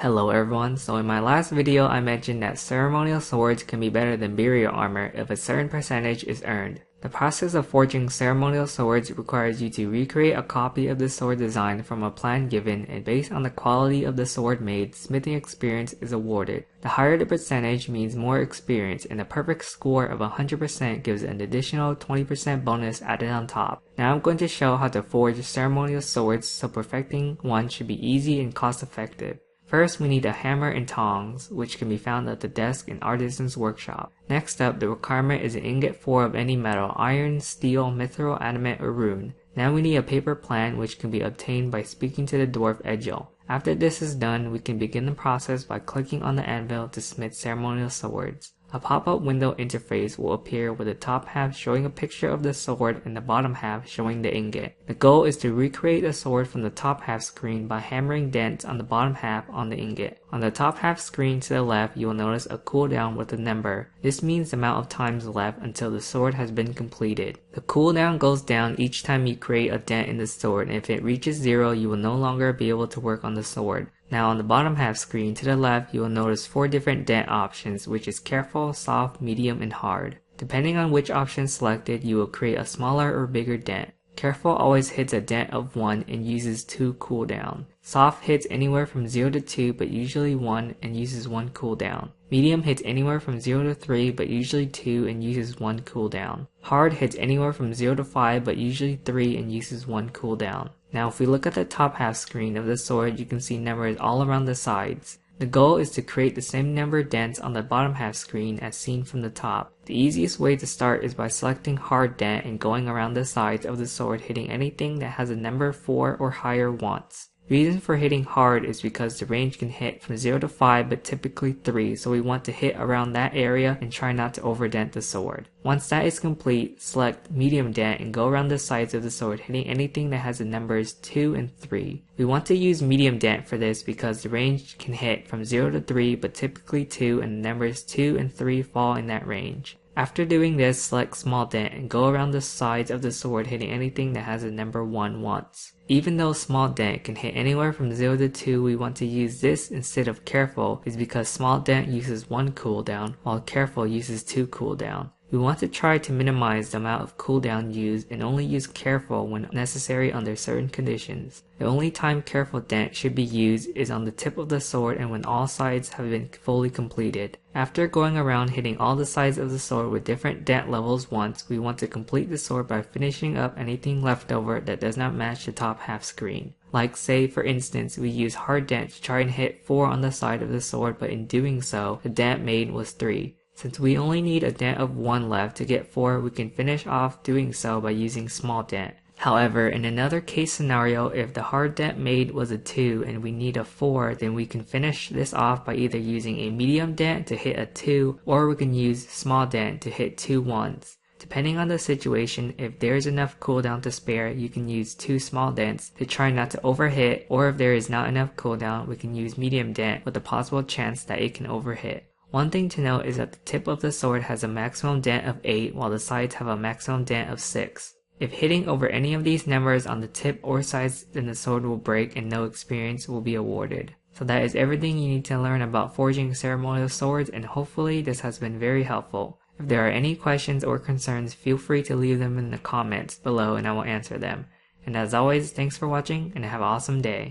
Hello everyone, so in my last video I mentioned that ceremonial swords can be better than burial armor if a certain percentage is earned. The process of forging ceremonial swords requires you to recreate a copy of the sword design from a plan given, and based on the quality of the sword made, smithing experience is awarded. The higher the percentage means more experience, and a perfect score of 100% gives an additional 20% bonus added on top. Now I'm going to show how to forge ceremonial swords, so perfecting one should be easy and cost effective. First, we need a hammer and tongs, which can be found at the desk in Artisan's Workshop. Next up, the requirement is an ingot 4 of any metal: iron, steel, mithril, adamant, or rune. Now we need a paper plan, which can be obtained by speaking to the dwarf Egil. After this is done, we can begin the process by clicking on the anvil to smith ceremonial swords. A pop-up window interface will appear with the top half showing a picture of the sword and the bottom half showing the ingot. The goal is to recreate the sword from the top half screen by hammering dents on the bottom half on the ingot. On the top half screen to the left, you will notice a cooldown with a number. This means the amount of times left until the sword has been completed. The cooldown goes down each time you create a dent in the sword, and if it reaches 0, you will no longer be able to work on the sword. Now on the bottom half screen to the left, you will notice 4 different dent options, which is careful, soft, medium, and hard. Depending on which option selected, you will create a smaller or bigger dent. Careful always hits a dent of 1 and uses 2 cooldown. Soft hits anywhere from 0 to 2 but usually 1 and uses 1 cooldown. Medium hits anywhere from 0 to 3 but usually 2 and uses 1 cooldown. Hard hits anywhere from 0 to 5 but usually 3 and uses 1 cooldown. Now if we look at the top half screen of the sword, you can see numbers all around the sides. The goal is to create the same number of dents on the bottom half screen as seen from the top. The easiest way to start is by selecting hard dent and going around the sides of the sword, hitting anything that has a number 4 or higher once. Reason for hitting hard is because the range can hit from 0 to 5 but typically 3, so we want to hit around that area and try not to overdent the sword. Once that is complete, select medium dent and go around the sides of the sword, hitting anything that has the numbers 2 and 3. We want to use medium dent for this because the range can hit from 0 to 3 but typically 2, and the numbers 2 and 3 fall in that range. After doing this, select small dent and go around the sides of the sword, hitting anything that has a number 1 once. Even though small dent can hit anywhere from 0 to 2, we want to use this instead of careful is because small dent uses 1 cooldown while careful uses 2 cooldown. We want to try to minimize the amount of cooldown used and only use careful when necessary under certain conditions. The only time careful dent should be used is on the tip of the sword and when all sides have been fully completed. After going around hitting all the sides of the sword with different dent levels once, we want to complete the sword by finishing up anything left over that does not match the top half screen. Like say for instance, we use hard dent to try and hit 4 on the side of the sword, but in doing so, the dent made was 3. Since we only need a dent of 1 left to get 4, we can finish off doing so by using small dent. However, in another case scenario, if the hard dent made was a 2 and we need a 4, then we can finish this off by either using a medium dent to hit a 2, or we can use small dent to hit 2 ones. Depending on the situation, if there is enough cooldown to spare, you can use 2 small dents to try not to overhit, or if there is not enough cooldown, we can use medium dent with a possible chance that it can overhit. One thing to note is that the tip of the sword has a maximum dent of 8 while the sides have a maximum dent of 6. If hitting over any of these numbers on the tip or sides, then the sword will break and no experience will be awarded. So that is everything you need to learn about forging ceremonial swords, and hopefully this has been very helpful. If there are any questions or concerns, feel free to leave them in the comments below and I will answer them. And as always, thanks for watching and have an awesome day.